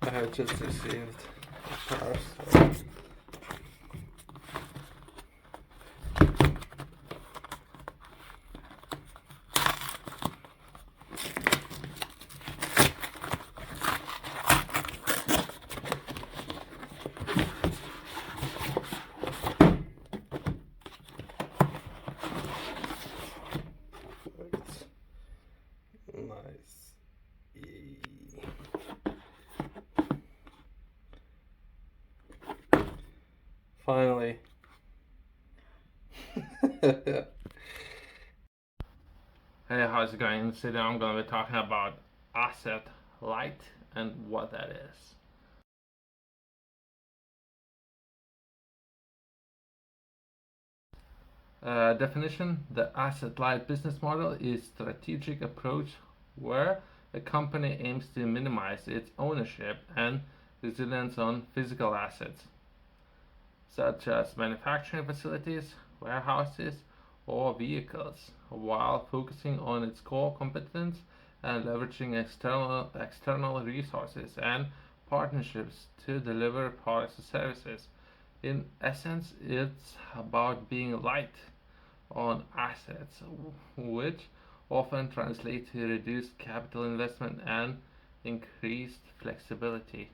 I have just received a parcel. Perfect. Nice. Finally. Hey, how's it going? Today I'm going to be talking about AssetLight and what that is. Definition: the asset-light business model is strategic approach where a company aims to minimize its ownership and reliance on physical assets, such as manufacturing facilities, warehouses, or vehicles, while focusing on its core competence and leveraging external resources and partnerships to deliver products and services. In essence, it's about being light on assets, which often translate to reduced capital investment and increased flexibility.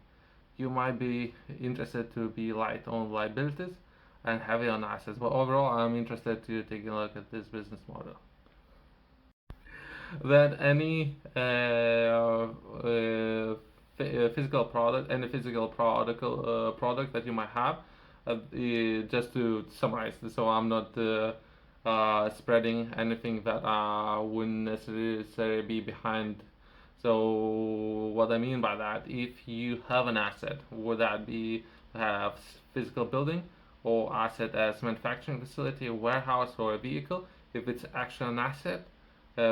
You might be interested to be light on liabilities and heavy on assets, but overall, I'm interested to take a look at this business model. That any physical product, any physical product that you might have, just to summarize, so I'm not spreading anything that wouldn't necessarily be behind. So what I mean by that, if you have an asset, would that be a physical building or asset as manufacturing facility, a warehouse, or a vehicle? If it's actually an asset,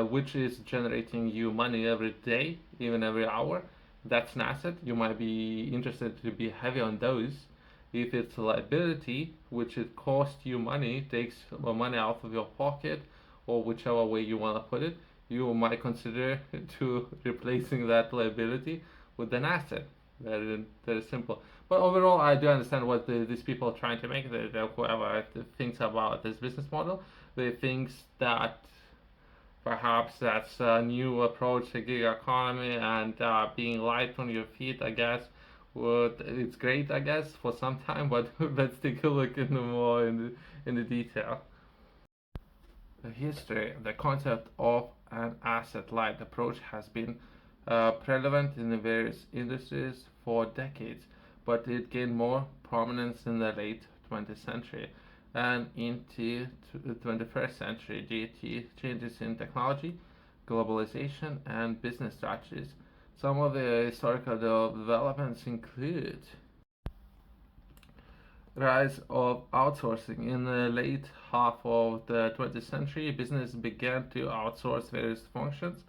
which is generating you money every day, even every hour, that's an asset. You might be interested to be heavy on those. If it's a liability, which it costs you money, takes money out of your pocket, or whichever way you want to put it, you might consider to replacing that liability with an asset. Very, very simple. But overall, I do understand what these people are trying to make. Whoever thinks about this business model, they think that perhaps that's a new approach to gig economy and being light on your feet, I guess. It's great, I guess, for some time, but let's take a look in the more in the detail. The history, the concept of an asset-light approach has been prevalent in the various industries for decades, but it gained more prominence in the late 20th century and into the 21st century due to changes in technology, globalization, and business strategies. Some of the historical developments include rise of outsourcing. In the late half of the 20th century, business began to outsource various functions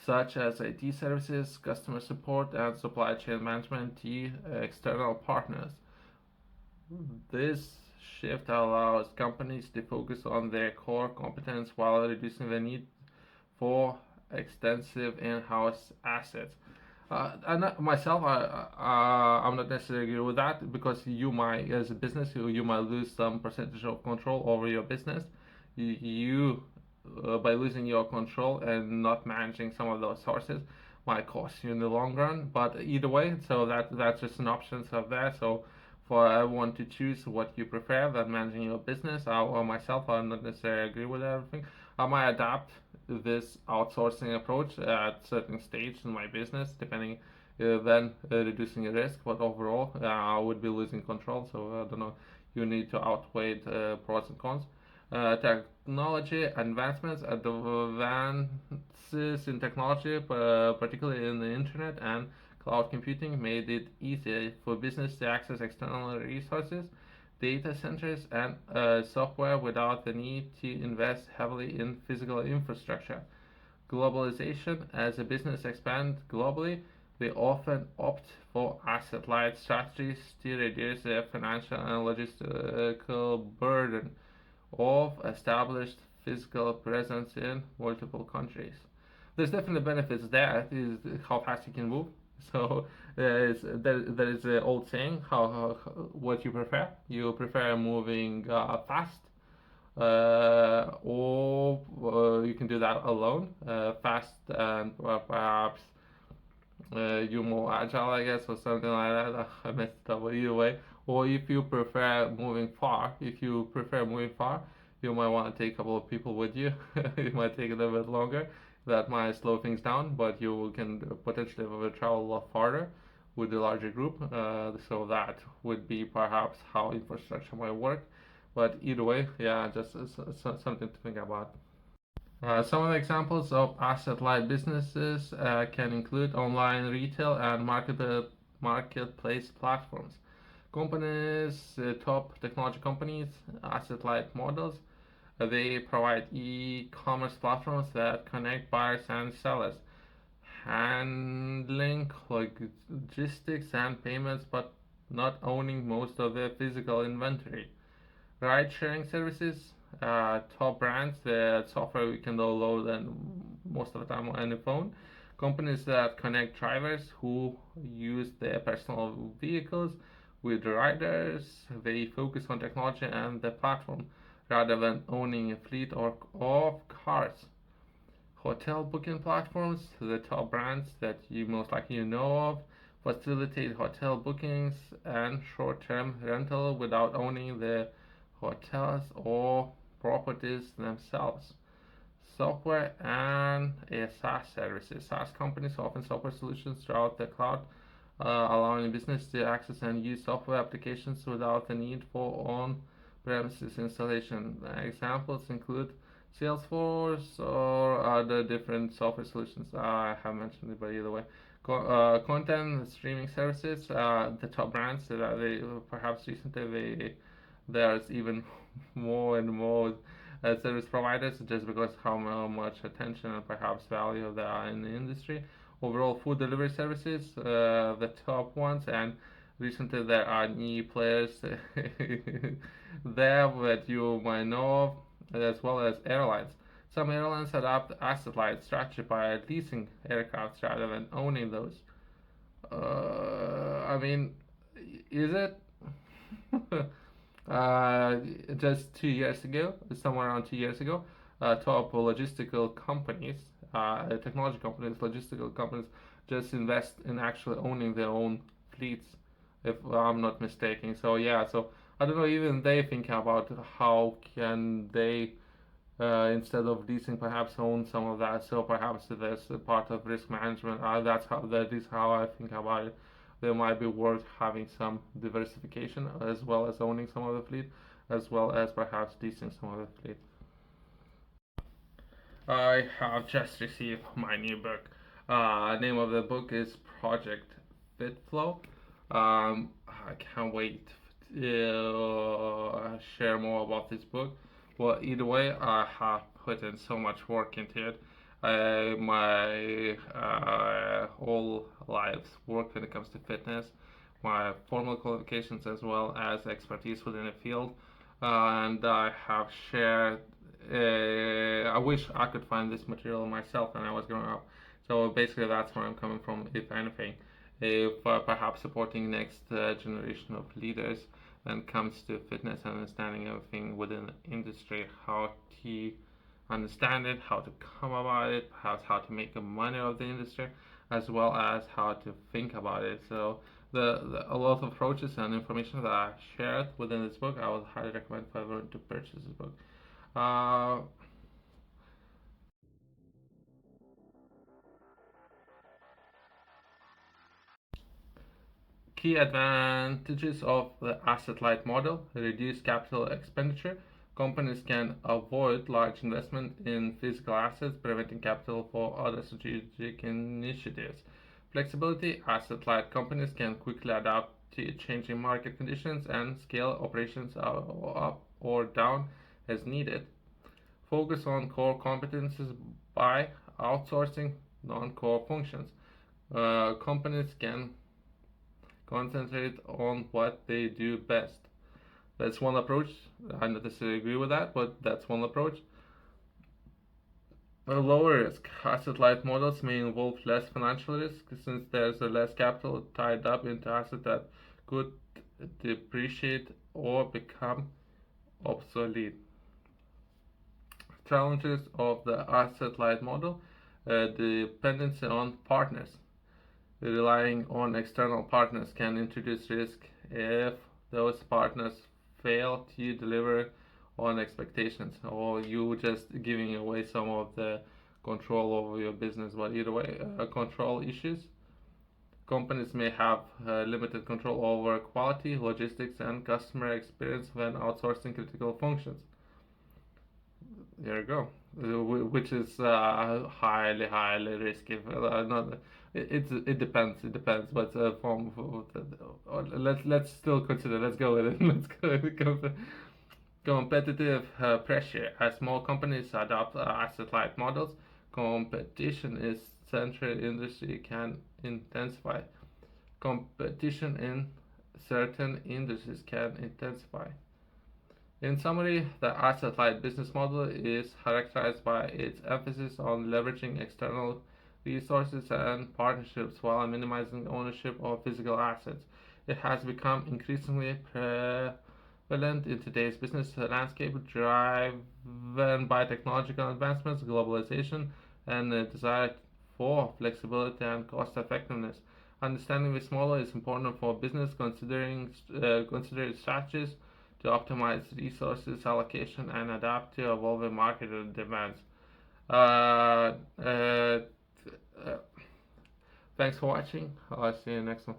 such as IT services, customer support, and supply chain management to external partners. This shift allows companies to focus on their core competence while reducing the need for extensive in-house assets. Myself, I'm not necessarily agree with that because you might, as a business, you might lose some percentage of control over your business. You by losing your control and not managing some of those sources might cost you in the long run. But either way, so that's just an option of there. So for everyone to choose what you prefer than managing your business, or myself, I not necessarily agree with everything. I might adapt this outsourcing approach at certain stage in my business, depending then reducing the risk. But overall, I would be losing control. So I don't know. You need to outweigh the pros and cons. Technology advancements, advances in technology, particularly in the internet and cloud computing, made it easier for business to access external resources, data centers, and software without the need to invest heavily in physical infrastructure. Globalization, as a business expands globally, they often opt for asset-light strategies to reduce their financial and logistical burden of established physical presence in multiple countries. There's definitely benefits there, is how fast you can move. So there is an old saying, what you prefer. You prefer moving fast, or you can do that alone, fast, and perhaps you're more agile, I guess, or something like that. I messed it up either way. Or if you prefer moving far, you might want to take a couple of people with you. It might take a little bit longer. That might slow things down, but you can potentially travel a lot farther with a larger group. So that would be perhaps how infrastructure might work. But either way, yeah, just something to think about. Some of the examples of asset-light businesses can include online retail and marketplace platforms. Companies, top technology companies, asset-light models, they provide e-commerce platforms that connect buyers and sellers, handling logistics and payments, but not owning most of the physical inventory. Ride sharing services, top brands, the software we can download and most of the time on any phone. Companies that connect drivers who use their personal vehicles with riders. They focus on technology and the platform rather than owning a fleet of cars. Hotel booking platforms, the top brands that you most likely know of, facilitate hotel bookings and short-term rental without owning the hotels or properties themselves. Software and SaaS services. SaaS companies often software solutions throughout the cloud, allowing business to access and use software applications without the need for on-premises installation. Examples include Salesforce or other different software solutions. I have mentioned it, but either way. Content streaming services, the top brands that they perhaps recently there's even more and more service providers just because how much attention and perhaps value there are in the industry. Overall, food delivery services, the top ones, and recently there are new players there that you might know of, as well as airlines. Some airlines adopt asset-light strategy by leasing aircraft rather than owning those. I mean, is it? uh, just 2 years ago, somewhere around 2 years ago, top logistical companies, technology companies, logistical companies, just invest in actually owning their own fleets, if I'm not mistaken. So yeah, so I don't know. Even they think about how can they instead of leasing, perhaps own some of that. So perhaps there's a part of risk management. That is how I think about it. There might be worth having some diversification as well as owning some of the fleet, as well as perhaps leasing some of the fleet. I have just received my new book. Name of the book is Project Fitflow. I can't wait to share more about this book. Well, either way, I have put in so much work into it. My whole life's work when it comes to fitness, my formal qualifications as well as expertise within the field, and I have shared. I wish I could find this material myself when I was growing up. So basically, that's where I'm coming from, if anything. If perhaps supporting next generation of leaders when it comes to fitness and understanding everything within the industry, how to understand it, how to come about it, perhaps how to make the money of the industry, as well as how to think about it. So a lot of approaches and information that I shared within this book, I would highly recommend for everyone to purchase this book. Uh, Key advantages of the asset-light model: reduce capital expenditure. Companies can avoid large investment in physical assets, preventing capital for other strategic initiatives. Flexibility: asset-light companies can quickly adapt to changing market conditions and scale operations up or down as needed. Focus on core competencies by outsourcing non-core functions. Companies can concentrate on what they do best. That's one approach. I don't necessarily agree with that, but that's one approach. Lower risk. Asset-light models may involve less financial risk since there's less capital tied up into assets that could depreciate or become obsolete. Challenges of the asset-light model: dependency on partners. Relying on external partners can introduce risk if those partners fail to deliver on expectations, or you just giving away some of the control over your business. But either way, control issues. Companies may have limited control over quality, logistics, and customer experience when outsourcing critical functions. There you go. Which is highly risky. Not it depends. It depends. But let's still consider. Let's go with it. Let's go with it. Competitive pressure. As more companies adopt asset-light models, competition in central industry can intensify. Competition in certain industries can intensify. In summary, the asset-light business model is characterized by its emphasis on leveraging external resources and partnerships while minimizing ownership of physical assets. It has become increasingly prevalent in today's business landscape, driven by technological advancements, globalization, and the desire for flexibility and cost effectiveness. Understanding this model is important for business considering strategies to optimize resources allocation and adapt to evolving market demands. Uh, uh, uh, Thanks for watching. I'll see you next one.